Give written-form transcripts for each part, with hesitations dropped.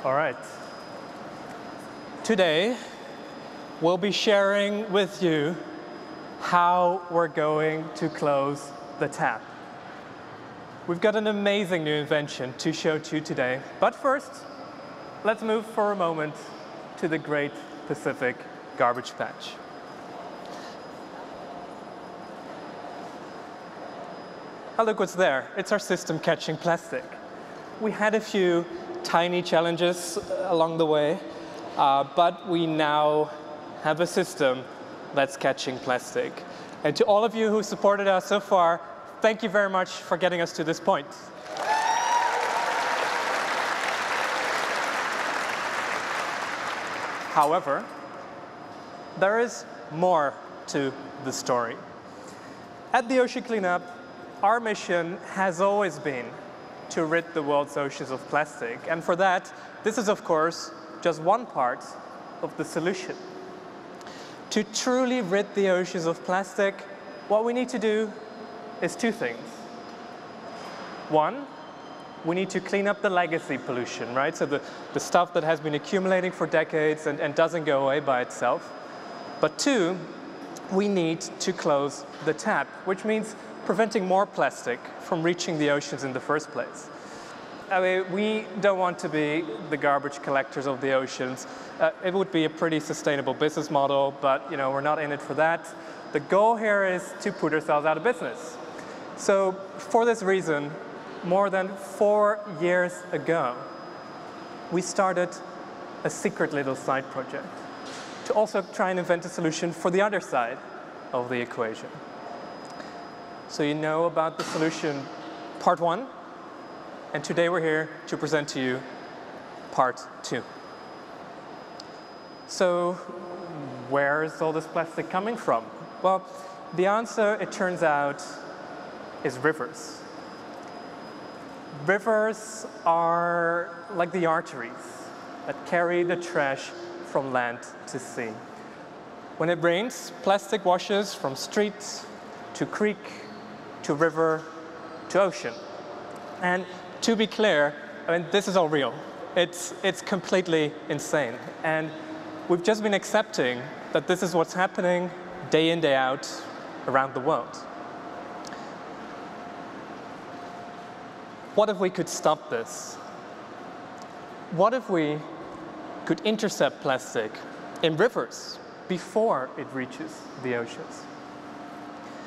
All right. Today, we'll be sharing with you how we're going to close the tap. We've got an amazing new invention to show to you today. But first, let's move for a moment to the Great Pacific Garbage Patch. Oh, look what's there. It's our system catching plastic. We had a few tiny challenges along the way, but we now have a system that's catching plastic. And to all of you who supported us so far, thank you very much for getting us to this point. However, there is more to the story. At the Ocean Cleanup, our mission has always been to rid the world's oceans of plastic. And for that, this is, of course, just one part of the solution. To truly rid the oceans of plastic, what we need to do is two things. One, we need to clean up the legacy pollution, right? So the stuff that has been accumulating for decades and doesn't go away by itself. But two, we need to close the tap, which means preventing more plastic from reaching the oceans in the first place. I mean, we don't want to be the garbage collectors of the oceans. It would be a pretty sustainable business model, but we're not in it for that. The goal here is to put ourselves out of business. So for this reason, more than 4 years ago, we started a secret little side project to also try and invent a solution for the other side of the equation. So you know about the solution part 1, and today we're here to present to you part 2. So where is all this plastic coming from? Well, the answer, it turns out, is rivers. Rivers are like the arteries that carry the trash from land to sea. When it rains, plastic washes from street to creek to river to ocean. And to be clear, I mean, this is all real. It's completely insane. And we've just been accepting that this is what's happening day in, day out around the world. What if we could stop this? What if we could intercept plastic in rivers before it reaches the oceans?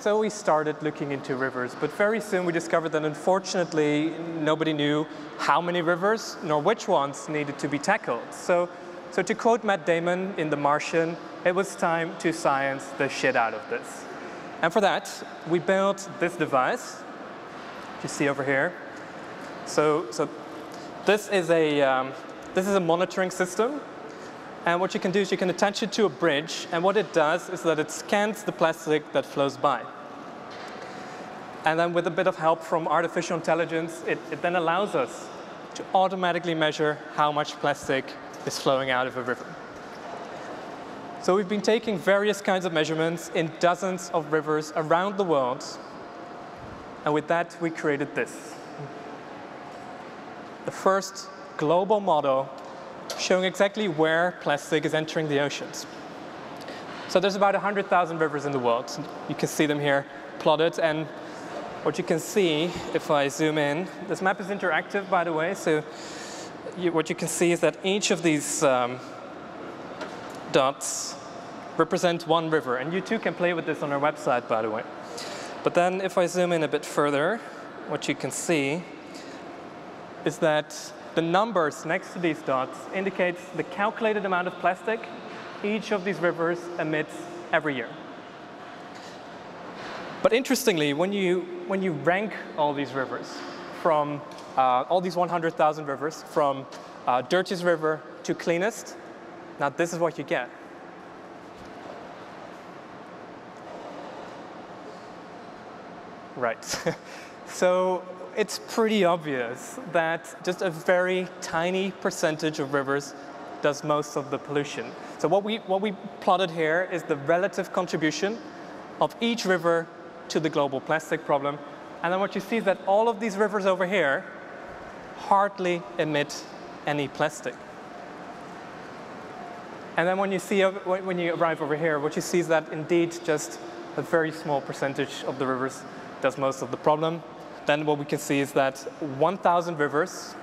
So we started looking into rivers, but very soon we discovered that unfortunately nobody knew how many rivers nor which ones needed to be tackled. So to quote Matt Damon in The Martian, it was time to science the shit out of this. And for that, we built this device, you see over here. So this is a monitoring system. And what you can do is you can attach it to a bridge, and what it does is that it scans the plastic that flows by. And then with a bit of help from artificial intelligence, it then allows us to automatically measure how much plastic is flowing out of a river. So we've been taking various kinds of measurements in dozens of rivers around the world, and with that we created this. The first global model showing exactly where plastic is entering the oceans. So there's about 100,000 rivers in the world. You can see them here plotted, and what you can see, if I zoom in, this map is interactive, by the way, so what you can see is that each of these dots represent one river, and you too can play with this on our website, by the way. But then if I zoom in a bit further, what you can see is that the numbers next to these dots indicates the calculated amount of plastic each of these rivers emits every year. But interestingly, when you rank all these rivers from all these 100,000 rivers from dirtiest river to cleanest, now this is what you get. Right. So it's pretty obvious that just a very tiny percentage of rivers does most of the pollution. So what we plotted here is the relative contribution of each river to the global plastic problem. And then what you see is that all of these rivers over here hardly emit any plastic. And then when you arrive over here, what you see is that indeed just a very small percentage of the rivers does most of the problem. Then what we can see is that 1,000 rivers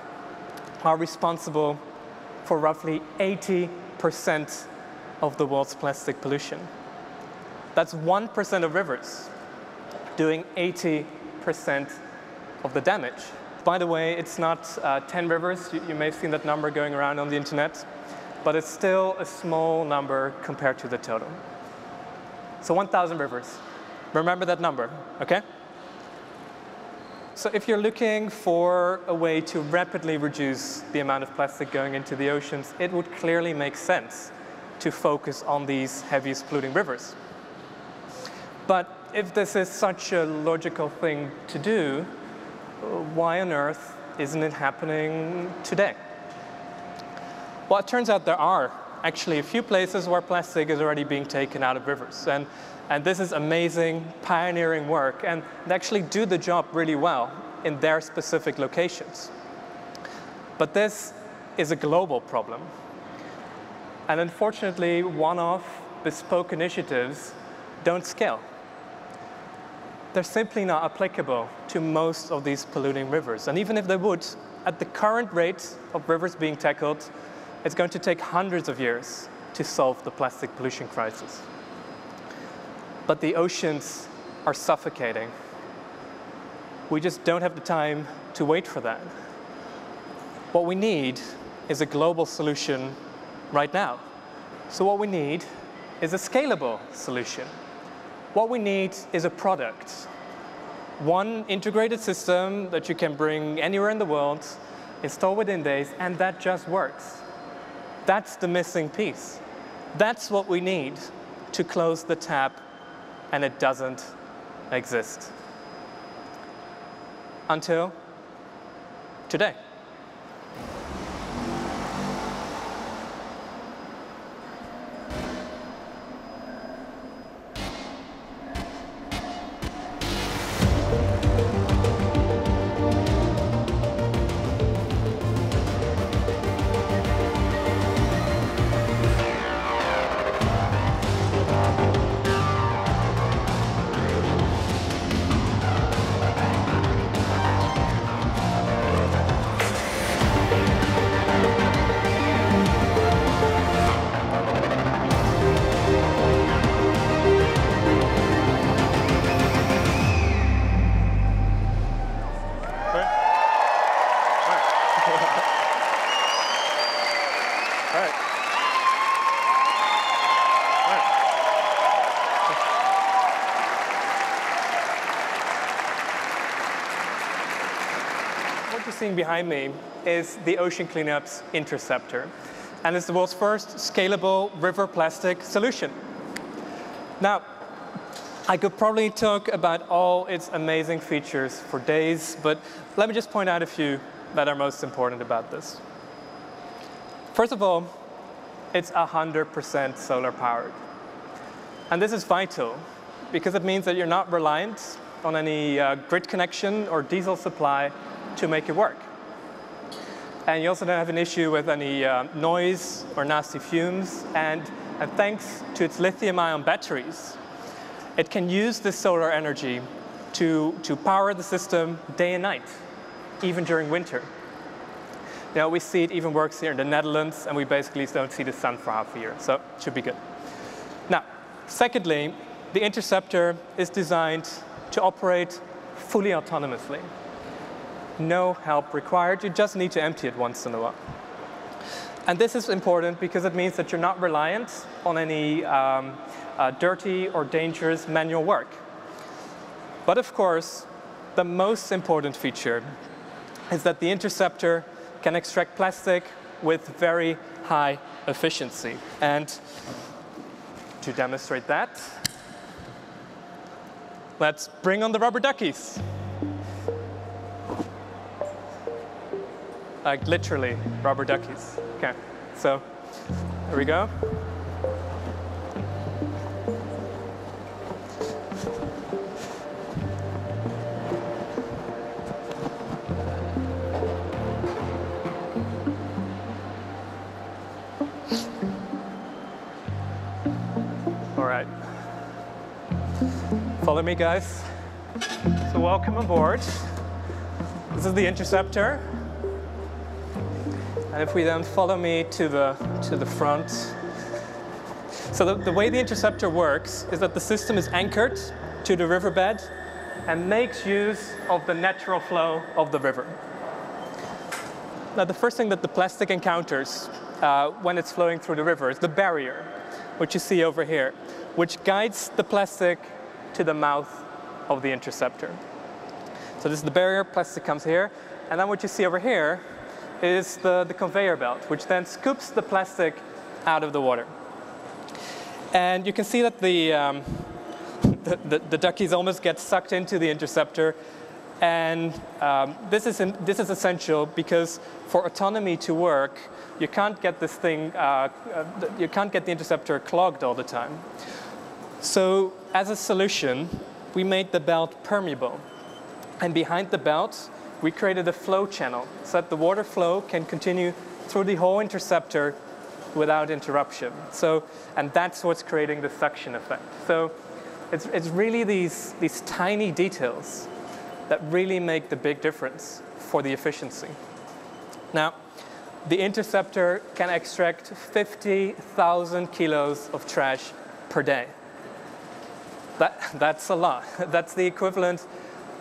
are responsible for roughly 80% of the world's plastic pollution. That's 1% of rivers doing 80% of the damage. By the way, it's not 10 rivers. You may have seen that number going around on the internet, but it's still a small number compared to the total. So 1,000 rivers. Remember that number, okay? So if you're looking for a way to rapidly reduce the amount of plastic going into the oceans, it would clearly make sense to focus on these heaviest polluting rivers. But if this is such a logical thing to do, why on earth isn't it happening today? Well, it turns out there are actually a few places where plastic is already being taken out of rivers. And this is amazing, pioneering work, and they actually do the job really well in their specific locations. But this is a global problem. And unfortunately, one-off bespoke initiatives don't scale. They're simply not applicable to most of these polluting rivers. And even if they would, at the current rate of rivers being tackled, it's going to take hundreds of years to solve the plastic pollution crisis. But the oceans are suffocating. We just don't have the time to wait for that. What we need is a global solution right now. So what we need is a scalable solution. What we need is a product. One integrated system that you can bring anywhere in the world, install within days, and that just works. That's the missing piece. That's what we need to close the tap, and it doesn't exist. Until today. What you're seeing behind me is the Ocean Cleanup's Interceptor, and it's the world's first scalable river plastic solution. Now, I could probably talk about all its amazing features for days, but let me just point out a few that are most important about this. First of all, it's 100% solar powered. And this is vital because it means that you're not reliant on any grid connection or diesel supply to make it work. And you also don't have an issue with any noise or nasty fumes. And thanks to its lithium-ion batteries, it can use this solar energy to power the system day and night, even during winter. Now, we see it even works here in the Netherlands, and we basically don't see the sun for half a year, so it should be good. Now, secondly, the Interceptor is designed to operate fully autonomously. No help required, you just need to empty it once in a while. And this is important because it means that you're not reliant on any dirty or dangerous manual work. But of course, the most important feature is that the Interceptor can extract plastic with very high efficiency. And to demonstrate that, let's bring on the rubber duckies. Like literally rubber duckies. Okay, so here we go. Follow me, guys. So welcome aboard. This is the Interceptor. And if we then follow me to the front. So the way the Interceptor works is that the system is anchored to the riverbed and makes use of the natural flow of the river. Now, the first thing that the plastic encounters when it's flowing through the river is the barrier, which you see over here, which guides the plastic to the mouth of the Interceptor. So this is the barrier, plastic comes here, and then what you see over here is the conveyor belt, which then scoops the plastic out of the water. And you can see that the duckies almost get sucked into the Interceptor, and this is essential because for autonomy to work, you can't get this thing, you can't get the Interceptor clogged all the time. So as a solution, we made the belt permeable, and behind the belt, we created a flow channel so that the water flow can continue through the whole Interceptor without interruption. So, and that's what's creating the suction effect. So it's really these tiny details that really make the big difference for the efficiency. Now, the Interceptor can extract 50,000 kilos of trash per day. That's a lot. That's the equivalent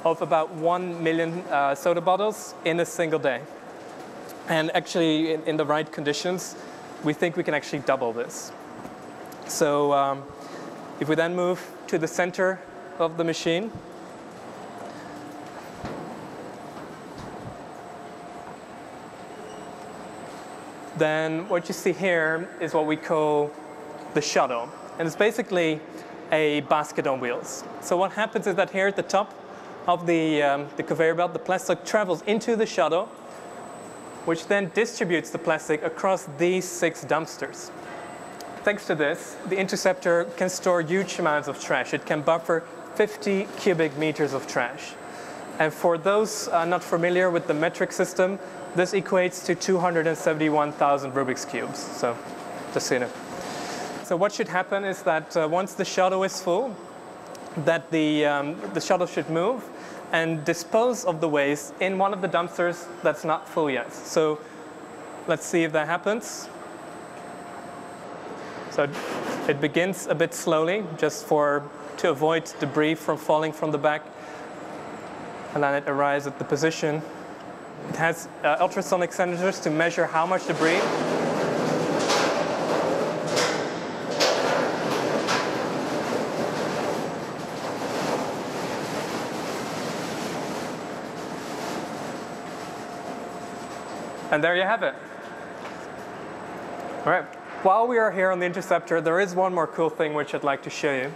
of about 1 million soda bottles in a single day. And actually, in the right conditions, we think we can actually double this. So if we then move to the center of the machine, then what you see here is what we call the shuttle. And it's basically a basket on wheels. So what happens is that here at the top of the conveyor belt, the plastic travels into the shuttle, which then distributes the plastic across these 6 dumpsters. Thanks to this, the Interceptor can store huge amounts of trash. It can buffer 50 cubic meters of trash. And for those not familiar with the metric system, this equates to 271,000 Rubik's Cubes. So just so you know. So what should happen is that once the shuttle is full, that the shuttle should move and dispose of the waste in one of the dumpsters that's not full yet. So let's see if that happens. So it begins a bit slowly, just to avoid debris from falling from the back. And then it arrives at the position. It has ultrasonic sensors to measure how much debris. And there you have it. All right. While we are here on the Interceptor, there is one more cool thing which I'd like to show you.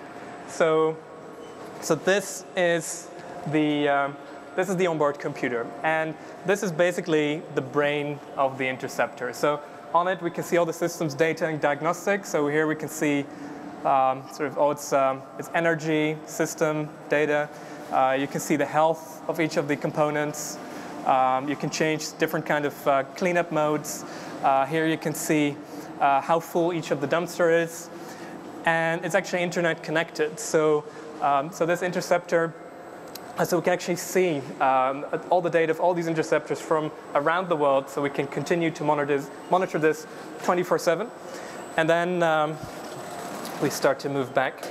So this is the onboard computer, and this is basically the brain of the Interceptor. So on it, we can see all the system's data and diagnostics. So here we can see its energy, system, data. You can see the health of each of the components. You can change different kind of cleanup modes. Here you can see how full each of the dumpster is, and it's actually internet connected. So this Interceptor, so we can actually see all the data of all these Interceptors from around the world, so we can continue to monitor this 24/7. And then we start to move back.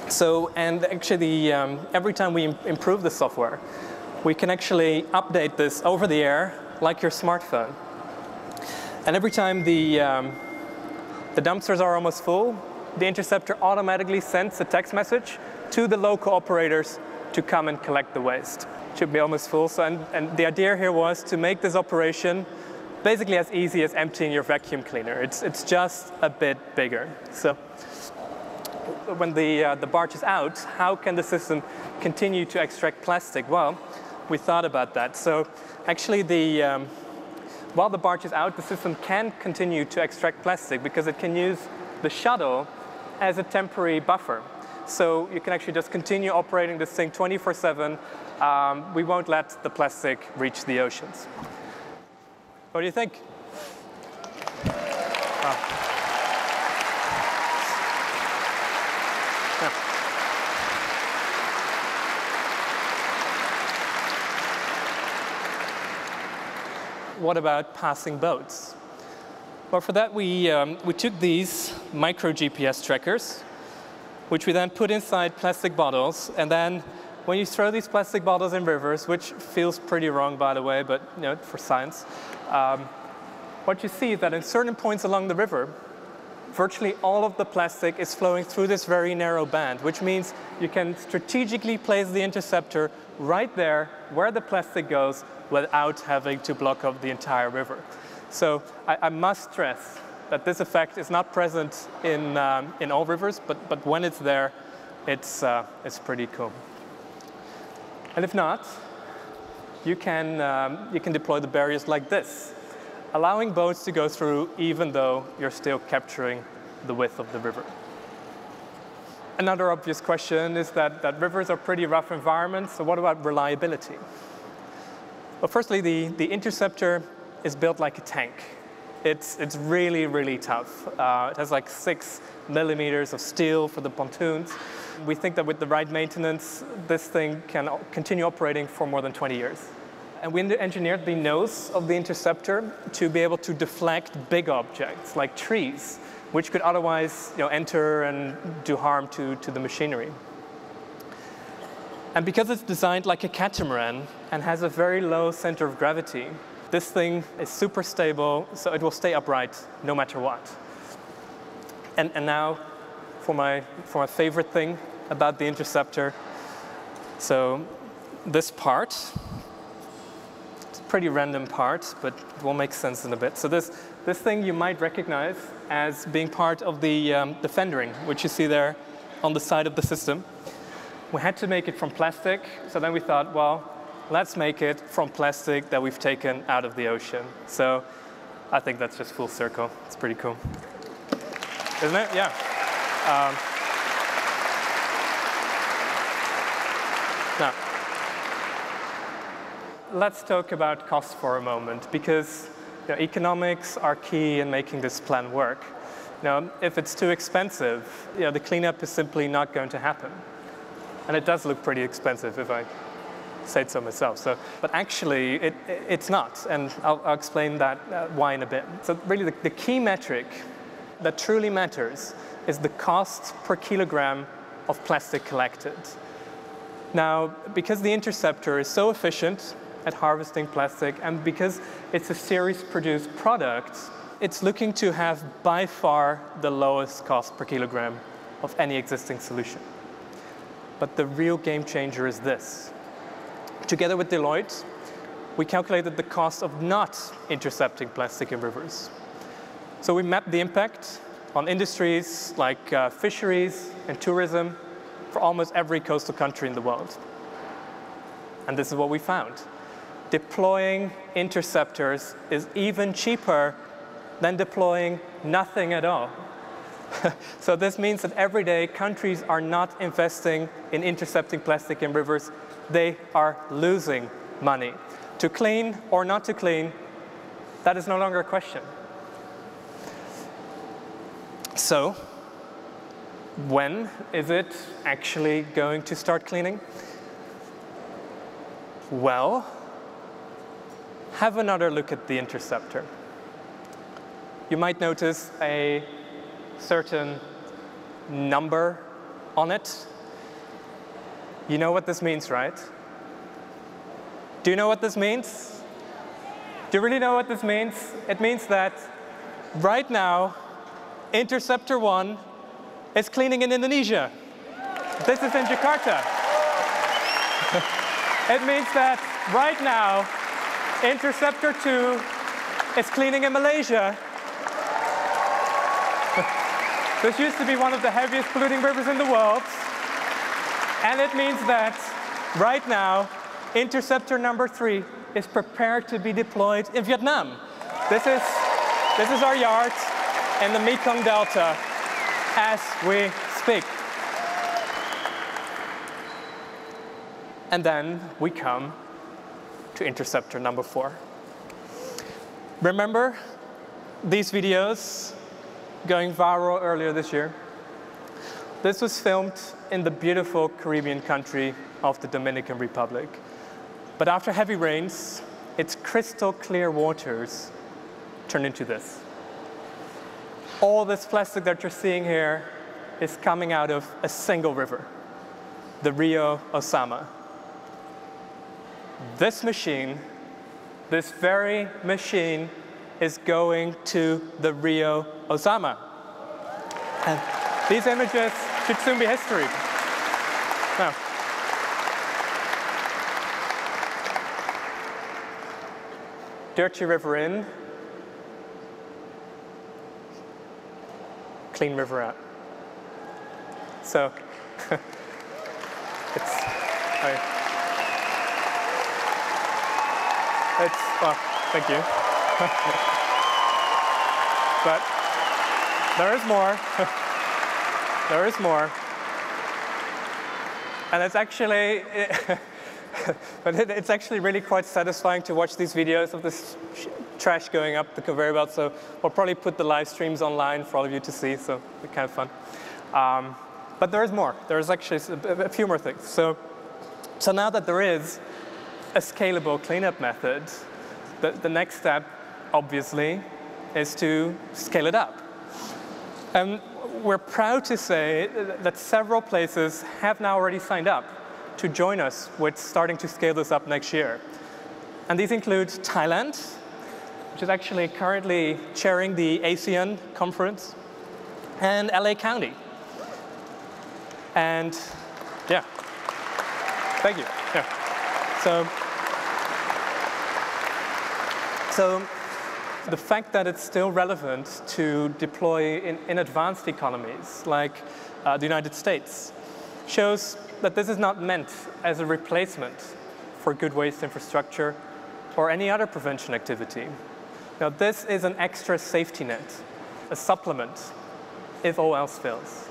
So, and actually every time we improve the software, we can actually update this over the air like your smartphone. And every time the dumpsters are almost full, the Interceptor automatically sends a text message to the local operators to come and collect the waste. It should be almost full. So, and the idea here was to make this operation basically as easy as emptying your vacuum cleaner. It's just a bit bigger. So when the barge is out, how can the system continue to extract plastic? Well, we thought about that. So actually, while the barge is out, the system can continue to extract plastic because it can use the shuttle as a temporary buffer. So you can actually just continue operating this thing 24/7. We won't let the plastic reach the oceans. What do you think? Oh. what about passing boats? Well, for that, we took these micro GPS trackers, which we then put inside plastic bottles. And then when you throw these plastic bottles in rivers, which feels pretty wrong, by the way, but for science, what you see is that in certain points along the river, virtually all of the plastic is flowing through this very narrow band, which means you can strategically place the interceptor right there where the plastic goes without having to block up the entire river. So I must stress that this effect is not present in all rivers, but when it's there, it's pretty cool. And if not, you can deploy the barriers like this, allowing boats to go through even though you're still capturing the width of the river. Another obvious question is that rivers are pretty rough environments, so what about reliability? Well, firstly, the Interceptor is built like a tank. It's really, really tough. It has like 6 millimeters of steel for the pontoons. We think that with the right maintenance, this thing can continue operating for more than 20 years. And we engineered the nose of the Interceptor to be able to deflect big objects like trees, which could otherwise enter and do harm to the machinery. And because it's designed like a catamaran and has a very low center of gravity, this thing is super stable, so it will stay upright no matter what. And now for my favorite thing about the Interceptor. So this part, it's a pretty random part, but it will make sense in a bit. So this thing you might recognize as being part of the fendering, which you see there on the side of the system. We had to make it from plastic, so then we thought, well, let's make it from plastic that we've taken out of the ocean. So I think that's just full circle. It's pretty cool. Isn't it? Yeah. Now, let's talk about cost for a moment, because economics are key in making this plan work. If it's too expensive, the cleanup is simply not going to happen. And it does look pretty expensive, if I say it so myself. But actually, it's not, and I'll explain that why in a bit. So really, the key metric that truly matters is the cost per kilogram of plastic collected. Now, because the Interceptor is so efficient at harvesting plastic, and because it's a series-produced product, it's looking to have by far the lowest cost per kilogram of any existing solution. But the real game changer is this. Together with Deloitte, we calculated the cost of not intercepting plastic in rivers. So we mapped the impact on industries like fisheries and tourism for almost every coastal country in the world. And this is what we found. Deploying interceptors is even cheaper than deploying nothing at all. So this means that every day countries are not investing in intercepting plastic in rivers. They are losing money. To clean or not to clean, that is no longer a question. So, when is it actually going to start cleaning? Well, have another look at the Interceptor. You might notice a certain number on it. You know what this means, right? Do you know what this means? Do you really know what this means? It means that right now, Interceptor 1 is cleaning in Indonesia. This is in Jakarta. It means that right now, Interceptor 2 is cleaning in Malaysia. This used to be one of the heaviest polluting rivers in the world. And it means that right now, Interceptor number 3 is prepared to be deployed in Vietnam. This is our yard in the Mekong Delta as we speak. And then we come to Interceptor number 4. Remember these videos going viral earlier this year? This was filmed in the beautiful Caribbean country of the Dominican Republic. But after heavy rains, its crystal clear waters turn into this. All this plastic that you're seeing here is coming out of a single river, the Rio Osama. This machine, this very machine, is going to the Rio Osama. And these images should soon be history. Now, dirty river in, clean river out. So, oh, thank you. But there is more. There is more. And it's actually, it's actually really quite satisfying to watch these videos of this trash going up the conveyor belt. So we'll probably put the live streams online for all of you to see. So it's kind of fun. But there is more. There is actually a few more things. So now that there is a scalable cleanup method, the next step, obviously, is to scale it up. And we're proud to say that several places have now already signed up to join us with starting to scale this up next year. And these include Thailand, which is actually currently chairing the ASEAN conference, and LA County. And yeah, thank you. Yeah. So the fact that it's still relevant to deploy in advanced economies like the United States shows that this is not meant as a replacement for good waste infrastructure or any other prevention activity. Now, this is an extra safety net, a supplement, if all else fails.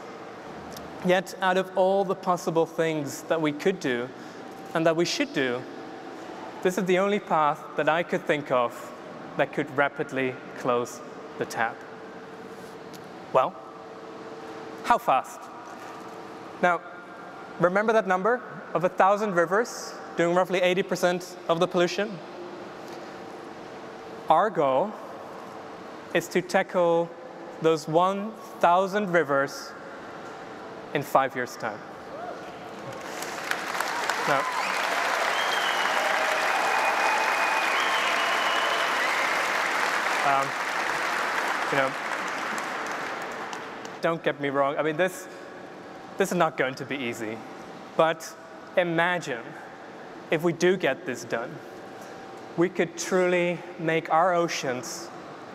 Yet, out of all the possible things that we could do and that we should do, this is the only path that I could think of that could rapidly close the tap. Well, how fast? Now, remember that number of 1,000 rivers doing roughly 80% of the pollution? Our goal is to tackle those 1,000 rivers in 5 years' time. Now, don't get me wrong. I mean, this is not going to be easy. But imagine if we do get this done, we could truly make our oceans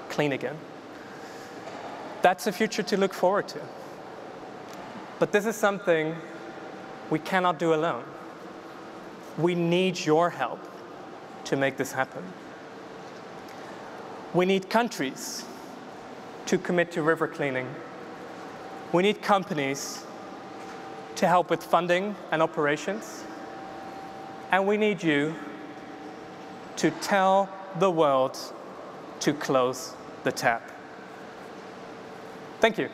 clean again. That's a future to look forward to. But this is something we cannot do alone. We need your help to make this happen. We need countries to commit to river cleaning. We need companies to help with funding and operations. And we need you to tell the world to close the tap. Thank you.